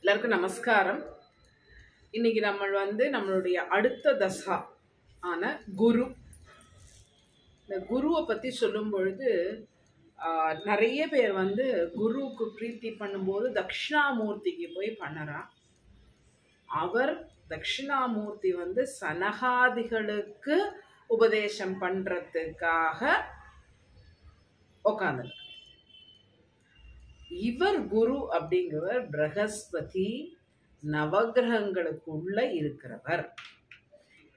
எல்லாருக்கும் நமஸ்காரம். இன்னைக்கு நம்மளுடைய அடுத்த தசா ஆன குரு. இந்த குருவை பற்றி சொல்லும் பொழுது நிறைய பேர் குருவுக்கு பிரீத்தி பண்ணும்போது தட்சிணாமூர்த்திக்கு போய் பண்ணறா. அவர் தட்சிணாமூர்த்தி சனகாதிகளுக்கு உபதேசம் பண்றதுக்காக உட்கார்ந்து. இவர் குரு அப்படிங்கிறவர் பிரகஸ்பதி நவகிரகங்களுக்குள்ள இருக்கிறவர்.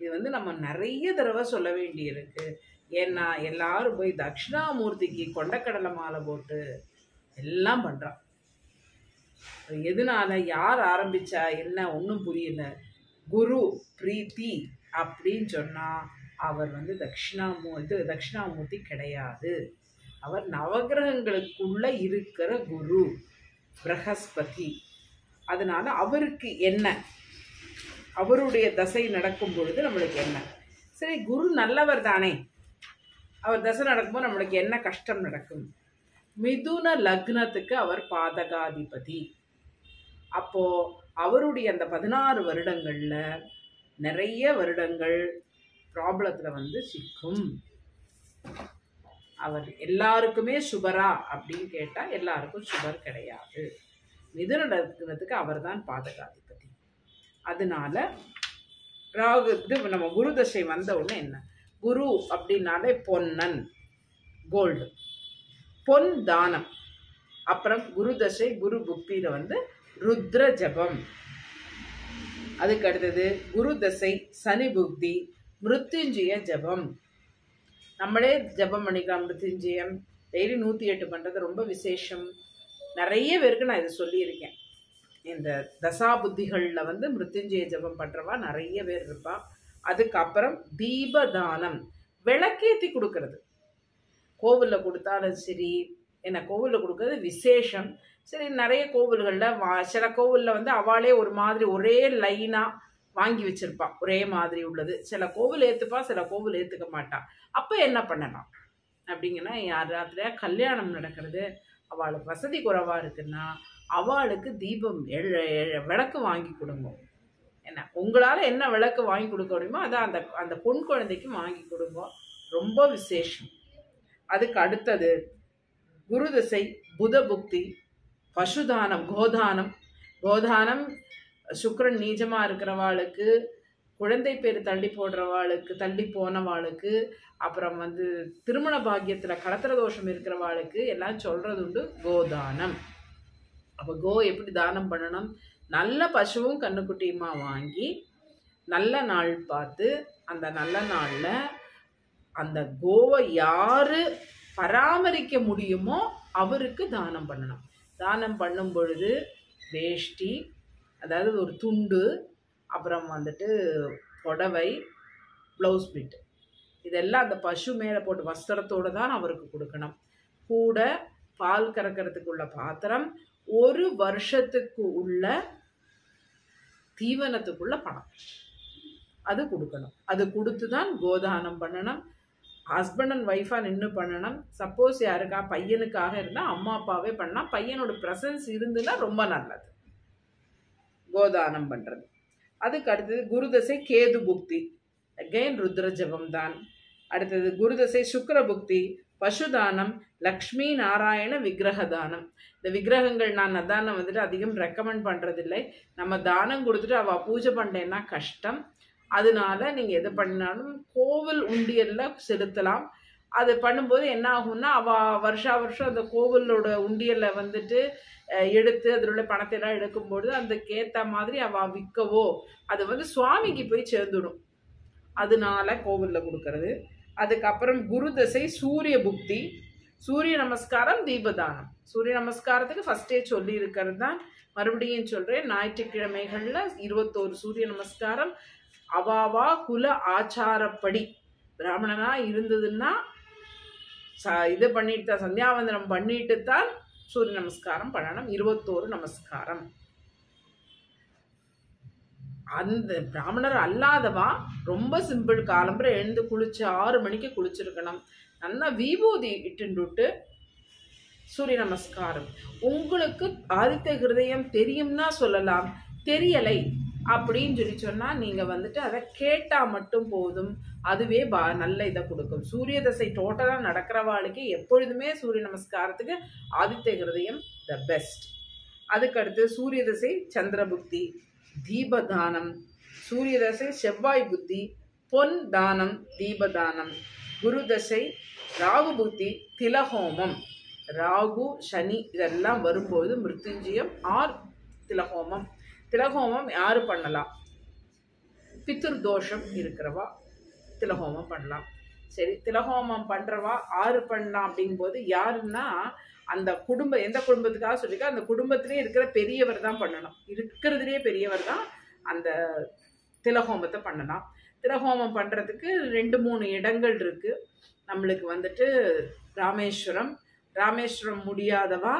இது நம்ம நிறைய தடவை சொல்ல வேண்டி இருக்கு. ஏன்னா எல்லாரும் போய் தட்சிணாமூர்த்திக்கு கொண்டக்கடலை மாலை போட்டு எல்லாம் பண்றான். எதனால, யார் ஆரம்பிச்சா என்ன ஒன்றும் புரியல. குரு பிரீத்தி அப்படின்னு சொன்னா அவர் தட்சிணாமூர்த்தி கிடையாது. அவர் நவகிரகங்களுக்குள்ள இருக்கிற குரு பிரகஸ்பதி. அதனால அவருக்கு என்ன, அவருடைய தசை நடக்கும் பொழுது நம்மளுக்கு என்ன? சரி, குரு நல்லவர் தானே, அவர் தசை நடக்கும்போது நம்மளுக்கு என்ன கஷ்டம் நடக்கும்? மிதுன லக்னத்துக்கு அவர் பாதகாதிபதி. அப்போ அவருடைய அந்த 16 வருடங்கள்ல நிறைய வருடங்கள் ப்ராப்ளத்துல சிக்கும். அவர் எல்லாருக்குமே சுபரா அப்படின்னு கேட்டா எல்லாருக்கும் சுபர் கிடையாது. மிதுன லக்னத்துக்கு அவர் தான் பாதகாதிபதி. அதனால நம்ம குரு தசை வந்த உடனே என்ன, குரு அப்படின்னாலே பொன்னன், கோல்டு, பொன் தானம். அப்புறம் குரு தசை குரு புக்தியில ருத்ர ஜபம். அதுக்கு அடுத்தது குரு தசை சனி புக்தி மிருத்யுஞ்சய ஜபம். நம்மளே ஜபம் பண்ணிக்கலாம். மிருத்யுஞ்சயம் டெய்லி 108 பண்ணுறது ரொம்ப விசேஷம். நிறைய பேருக்கு நான் இதை சொல்லியிருக்கேன். இந்த தசா புத்திகளில் மிருத்யுஞ்சய ஜபம் பண்ணுறவா நிறைய பேர் இருப்பா. அதுக்கப்புறம் தீபதானம், விளக்கேற்றி கொடுக்கறது. கோவிலில் கொடுத்தாலும் சரி, என்ன கோவிலில் கொடுக்கறது விசேஷம். சரி, நிறைய கோவில்களில் சில கோவிலில் அவளே ஒரு மாதிரி ஒரே லைனாக வாங்கி வச்சிருப்பா, ஒரே மாதிரி உள்ளது. சில கோவில் ஏற்றுப்பா, சில கோவில் ஏற்றுக்க மாட்டா. அப்போ என்ன பண்ணலாம் அப்படிங்கன்னா, யாராத்திரையா கல்யாணம் நடக்கிறது, அவளுக்கு வசதி குறைவாக இருக்குன்னா அவளுக்கு தீபம் விளக்கு வாங்கி கொடுங்க. என்ன உங்களால் என்ன விளக்கு வாங்கி கொடுக்க முடியுமோ அதை அந்த பொன் குழந்தைக்கு வாங்கி கொடுங்க. ரொம்ப விசேஷம். அதுக்கு அடுத்தது குரு தசை புத புக்தி பசுதானம், கோதானம். சுக்கிரன் நீச்சமாக இருக்கிறவாளுக்கு, குழந்தை பேர் தள்ளி போடுறவாளுக்கு, தள்ளி போனவாளுக்கு, அப்புறம் திருமண பாக்கியத்தில் கடத்திர தோஷம் இருக்கிறவாளுக்கு எல்லாம் சொல்கிறது உண்டு கோதானம். அப்போ கோ எப்படி தானம் பண்ணணும்? நல்ல பசுவும் கண்ணுக்குட்டியுமா வாங்கி நல்ல நாள் பார்த்து அந்த நல்ல நாளில் அந்த கோவை யார் பராமரிக்க முடியுமோ அவருக்கு தானம் பண்ணணும். தானம் பண்ணும் பொழுது வேஷ்டி, அதாவது ஒரு துண்டு, அப்புறம் புடவை, ப்ளவுஸ் பிட், இதெல்லாம் அந்த பசு மேலே போட்டு வஸ்திரத்தோடு தான் அவருக்கு கொடுக்கணும். கூட பால் கறக்கிறதுக்குள்ள பாத்திரம், 1 வருஷத்துக்கு உள்ள தீவனத்துக்குள்ள பணம் அது கொடுக்கணும். அது கொடுத்து தான் கோதானம் பண்ணணும். ஹஸ்பண்ட் அண்ட் ஒய்ஃபாக நின்று பண்ணணும். சப்போஸ் யாருக்கா பையனுக்காக இருந்தால் அம்மா அப்பாவே பண்ணலாம். பையனோட ப்ரெசன்ஸ் இருந்துன்னா ரொம்ப நல்லது கோதானம் பண்ணுறது. அதுக்கு அடுத்தது குருதசை கேது புக்தி, அகெயின் ருத்ர ஜபம் தான். அடுத்தது குருதசை சுக்கிர புக்தி பசுதானம், லக்ஷ்மி நாராயண விக்கிரக தானம். இந்த விக்கிரகங்கள் நான் அதானம் அதிகம் ரெக்கமெண்ட் பண்ணுறதில்லை. நம்ம தானம் கொடுத்துட்டு அவள் பூஜை பண்ணேன்னா கஷ்டம். அதனால நீங்கள் எது பண்ணினாலும் கோவில் உண்டியலில் செலுத்தலாம். அது பண்ணும்போது என்ன ஆகும்னா, அவள் வருஷம் அந்த கோவிலோட உண்டியலில் எடுத்து அதில் உள்ள பணத்தை எல்லாம் எடுக்கும்பொழுது அதுக்கேற்ற மாதிரி அவள் விற்கவோ அது சுவாமிக்கு போய் சேர்ந்துடும். அதனால கோவிலில் கொடுக்கறது. அதுக்கப்புறம் குரு தசை சூரிய புக்தி, சூரிய நமஸ்காரம், தீபதானம். சூரிய நமஸ்காரத்துக்கு ஃபஸ்ட்டே சொல்லி இருக்கிறது தான், மறுபடியும் சொல்கிறேன். ஞாயிற்றுக்கிழமைகளில் 21 சூரிய நமஸ்காரம். அவாவா குல ஆச்சாரப்படி பிராமணனா இருந்ததுன்னா இது பண்ணிட்டு தான், சந்தியாவந்தனம் பண்ணிட்டு தான் சூரிய நமஸ்காரம் பண்ணணும். 21 நமஸ்காரம். அந்த பிராமணர் அல்லாதவா ரொம்ப சிம்பிள், காலம்புரை எழுந்து குளிச்சு 6 மணிக்கு குளிச்சிருக்கணும். நல்லா விபூதி இட்டுண்டுட்டு சூரிய நமஸ்காரம். உங்களுக்கு ஆதித்ய ஹிருதயம் தெரியும்னா சொல்லலாம், தெரியலை அப்படின்னு சொன்னா நீங்க வந்துட்டு அதை கேட்டா மட்டும் போதும், அதுவே நல்ல இதை கொடுக்கும். சூரிய தசை டோட்டலா நடக்கிறவாளுக்கு எப்பொழுதுமே சூரிய நமஸ்காரத்துக்கு ஆதித்ய ஹிருதயம் த பெஸ்ட். அதுக்கடுத்து சூரிய தசை சந்திர புத்தி, தீபதானம். சூரிய தசை செவ்வாய் புத்தி, பொன் தானம், தீபதானம். குரு தசை ராகு புத்தி, திலஹோமம். ராகு சனி இதெல்லாம் வரும்போது மிருத்யுஞ்சயம் ஆர் திலஹோமம். திலஹோமம் யாரு பண்ணலாம்? பித்ரு தோஷம் இருக்கிறவா திலஹோமம் பண்ணலாம். சரி, திலஹோமம் பண்றவா ஆறு பண்ணலாம் அப்படிங்கும்போது யாருன்னா அந்த குடும்பம், எந்த குடும்பத்துக்காக சொல்லிக்க அந்த குடும்பத்திலே இருக்கிற பெரியவர் தான் பண்ணணும். இருக்கிறதுலேயே பெரியவர் தான் அந்த திலஹோமத்தை பண்ணலாம். திலஹோமம் பண்ணுறதுக்கு 2-3 இடங்கள் இருக்குது நம்மளுக்கு வந்துட்டு. ராமேஸ்வரம் முடியாதவா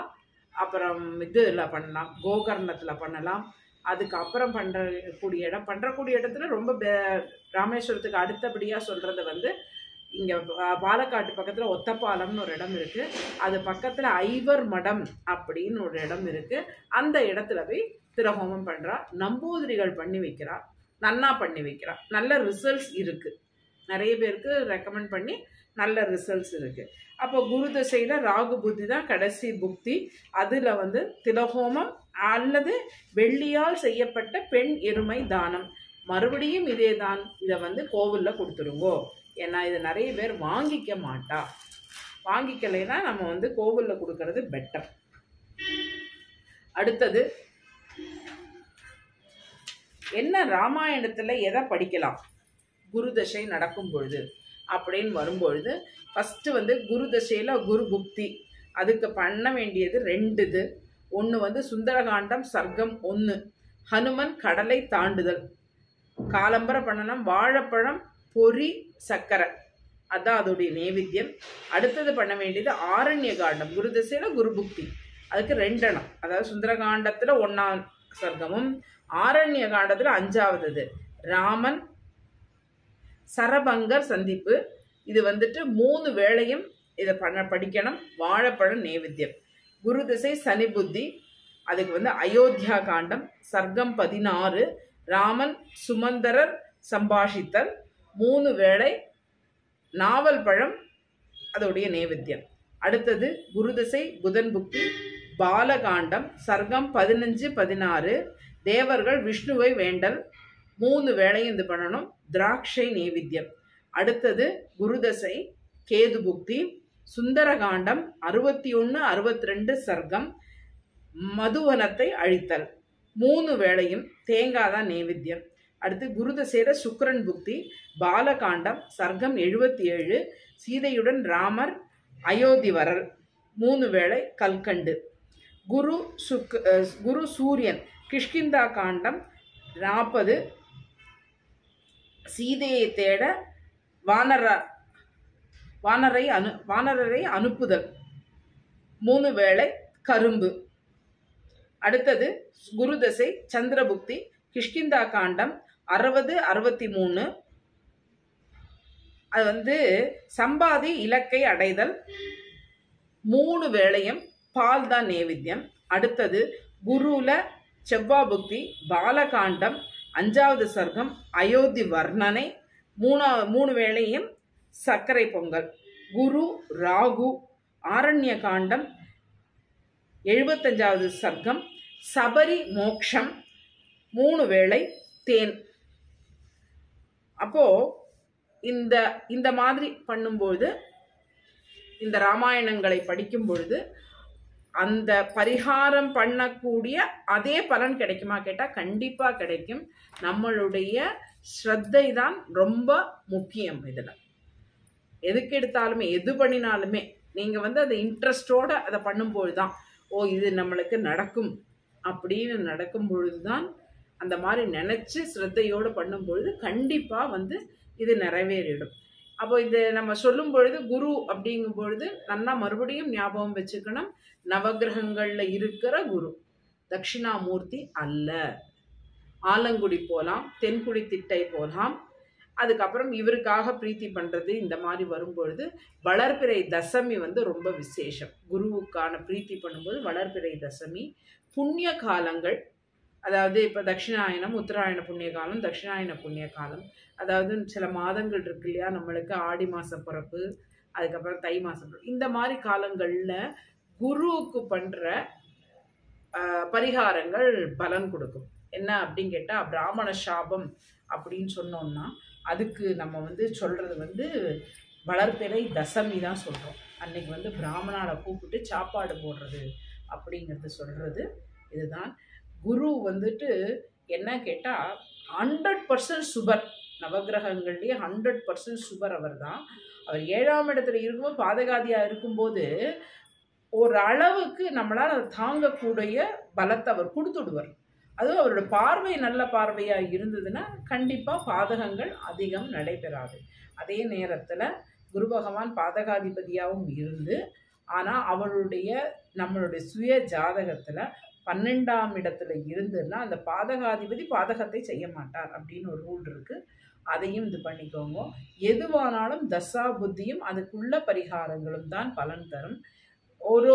அப்புறம் இதில் பண்ணலாம், கோகர்ணத்தில் பண்ணலாம். அதுக்கப்புறம் பண்ணுறக்கூடிய இடத்துல ரொம்ப ராமேஸ்வரத்துக்கு அடுத்தபடியாக சொல்கிறது வந்து இங்கே பாலக்காட்டு பக்கத்தில் ஒத்தப்பாலம்னு ஒரு இடம் இருக்குது. அது பக்கத்தில் ஐவர் மடம் அப்படின்னு ஒரு இடம் இருக்குது. அந்த இடத்துல போய் திலஹோமம் பண்ணுறா. நம்பூதிரிகள் பண்ணி வைக்கிறா, நன்னா பண்ணி வைக்கிறா. நல்ல ரிசல்ட்ஸ் இருக்குது, நிறைய பேருக்கு ரெக்கமெண்ட் பண்ணி நல்ல ரிசல்ட்ஸ் இருக்குது. அப்போ குரு தசையில் ராகு புத்தி தான் கடைசி புக்தி. அதில் வந்து திலஹோமம் அல்லது வெள்ளியால் செய்யப்பட்ட பெண் எருமை தானம். மறுபடியும் இதே தான், இதை வந்து கோவிலில் கொடுத்துருங்கோ. ஏன்னா இதை நிறைய பேர் வாங்கிக்க மாட்டா. வாங்கிக்கலைன்னா நம்ம வந்து கோவிலில் கொடுக்கறது பெட்டர். அடுத்தது என்ன, ராமாயணத்தில் எதை படிக்கலாம் குரு தசை நடக்கும் பொழுது அப்படின்னு வரும்பொழுது, ஃபஸ்ட்டு வந்து குரு தசையில் குரு புக்தி. அதுக்கு பண்ண வேண்டியது 2 இது. ஒன்று வந்து சுந்தரகாண்டம் சர்க்கம் 1, ஹனுமன் கடலை தாண்டுதல். காலம்பர பண்ணணும். வாழைப்பழம் பொரி சக்கரை, அதான் அதோடைய நைவேத்தியம். அடுத்தது பண்ண வேண்டியது ஆரண்ய காண்டம். குரு தசையில் குரு புக்தி, அதுக்கு 2 எண்ணம். அதாவது சுந்தரகாண்டத்தில் 1ஆம் சர்க்கமும் ஆரண்ய காண்டத்தில் 5ஆவது. ராமன் சரபங்கர் சந்திப்பு. இது வந்துட்டு 3 வேளையும் இதை படிக்கணும். வாழைப்பழம் நைவேத்தியம். குரு திசை சனி புத்தி, அதுக்கு வந்து அயோத்தியா காண்டம் சர்க்கம் 16. ராமன் சுமந்தரர் சம்பாஷித்தல். 3 வேளை நாவல் பழம் அதோடைய நைவேத்தியம். அடுத்தது குரு திசை புதன் புக்தி, பாலகாண்டம் சர்க்கம் 15-16. தேவர்கள் விஷ்ணுவை வேண்டல். 3 வேளையும் இது பண்ணணும். திராட்சை நைவேத்தியம். அடுத்தது குருதசை கேது புக்தி, சுந்தரகாண்டம் 61-62 சர்க்கம், மதுவனத்தை அழித்தல். 3 வேளையும் தேங்காய் தான் நைவேத்தியம். அடுத்து குருதசையில சுக்கிரன் புக்தி, பாலகாண்டம் சர்க்கம் 77. சீதையுடன் ராமர் அயோத்தி வரல். 3 வேளை கல்கண்டு. குரு சூரியன் கிஷ்கிந்தா காண்டம் 40. சீதையை தேட வானரரை அனுப்புதல். 3 வேளை கரும்பு. அடுத்தது குருதசை சந்திரபுக்தி, கிஷ்கிந்தா காண்டம் 60-63. அது வந்து சம்பாதி இலக்கை அடைதல். 3 வேளையும் பால் தான் நைவேத்தியம். அடுத்தது குருல செவ்வாய் புக்தி, பாலகாண்டம் 5ஆவது சர்க்கம், அயோத்தி வர்ணனை. 3 வேளையும் சர்க்கரை பொங்கல். குரு ராகு ஆரண்ய காண்டம் 75ஆவது சர்க்கம், சபரி மோக்ஷம். 3 வேளை தேன். அப்போ இந்த மாதிரி பண்ணும்பொழுது, இந்த ராமாயணங்களை படிக்கும் பொழுது அந்த பரிகாரம் பண்ணக்கூடிய அதே பலன் கிடைக்குமா கேட்டால் கண்டிப்பாக கிடைக்கும். நம்மளுடைய ஸ்ரத்தை தான் ரொம்ப முக்கியம். இதில் எதுக்கு எடுத்தாலுமே எது பண்ணினாலுமே நீங்கள் வந்து அதை இன்ட்ரெஸ்டோடு அதை பண்ணும்பொழுது தான், ஓ இது நம்மளுக்கு நடக்கும் அப்படின்னு நடக்கும் பொழுது தான், அந்த மாதிரி நினச்சி ஸ்ரத்தையோடு பண்ணும்பொழுது கண்டிப்பாக வந்து இது நிறைவேறிடும். அப்போ இது நம்ம சொல்லும் பொழுது குரு அப்படிங்கும் பொழுது நல்லா மறுபடியும் ஞாபகம் வச்சுக்கணும், நவகிரகங்களில் இருக்கிற குரு, தட்சிணாமூர்த்தி அல்ல. ஆலங்குடி போகலாம், தென்குடி திட்டை போகலாம், அதுக்கப்புறம் இவருக்காக பிரீத்தி பண்ணுறது இந்த மாதிரி வரும்பொழுது வளர்பிறை தசமி வந்து ரொம்ப விசேஷம். குருவுக்கான பிரீத்தி பண்ணும்போது வளர்பிறை தசமி. புண்ணிய காலங்கள், அதாவது இப்போ தட்சிணாயனம், உத்தராயண புண்ணிய காலம், தட்சிணாயன புண்ணிய காலம், அதாவது சில மாதங்கள் இருக்கு இல்லையா நம்மளுக்கு, ஆடி மாதம் பிறப்பு, அதுக்கப்புறம் தை மாதம் பிறப்பு, இந்த மாதிரி காலங்களில் குருவுக்கு பண்ணுற பரிகாரங்கள் பலன் கொடுக்கும். என்ன அப்படின்னு கேட்டால், பிராமண சாபம் அப்படின்னு சொன்னோம்னா அதுக்கு நம்ம வந்து சொல்கிறது வந்து வளர்பிறை தசமி தான் சொல்கிறோம். அன்னைக்கு வந்து பிராமணாவை கூப்பிட்டு சாப்பாடு போடுறது அப்படிங்கிறது சொல்கிறது இதுதான். குரு வந்துட்டு என்ன கேட்டால் 100% சுபர். நவகிரகங்கள்லேயே 100% சுபர் அவர் தான். அவர் 7ஆம் இடத்துல இருக்கும்போது பாதகாதியாக இருக்கும்போது ஒரு அளவுக்கு நம்மளால் அதை தாங்கக்கூடிய பலத்தை அவர் கொடுத்துடுவார். அதுவும் அவரோட பார்வை நல்ல பார்வையாக இருந்ததுன்னா கண்டிப்பாக பாதகங்கள் அதிகம் நடைபெறாது. அதே நேரத்தில் குரு பகவான் பாதகாதிபதியாகவும் இருந்து, ஆனால் அவருடைய நம்மளுடைய சுய ஜாதகத்தில் 12ஆம் இடத்துல இருந்துன்னா அந்த பாதகாதிபதி பாதகத்தை செய்ய மாட்டார் அப்படின்னு ஒரு ரூல் இருக்குது. அதையும் இது பண்ணிக்கோங்க. எதுவானாலும் தசா புத்தியும் அதுக்குள்ள பரிகாரங்களும் தான் பலன் தரும். ஒரு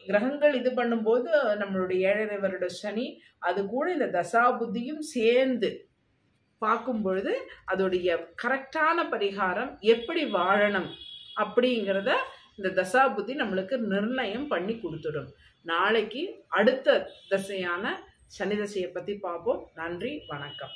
கிரகங்கள் இது பண்ணும்போது நம்மளுடைய 7 வருட சனி அது கூட இந்த தசா புத்தியும் சேர்ந்து பார்க்கும் பொழுது அதோடைய கரெக்டான பரிகாரம் எப்படி வாழணும் அப்படிங்கிறத இந்த தசா புத்தி நம்மளுக்கு நிர்ணயம் பண்ணி கொடுத்துடும். நாளைக்கு அடுத்த தசையான சனி தசையை பற்றி பார்ப்போம். நன்றி, வணக்கம்.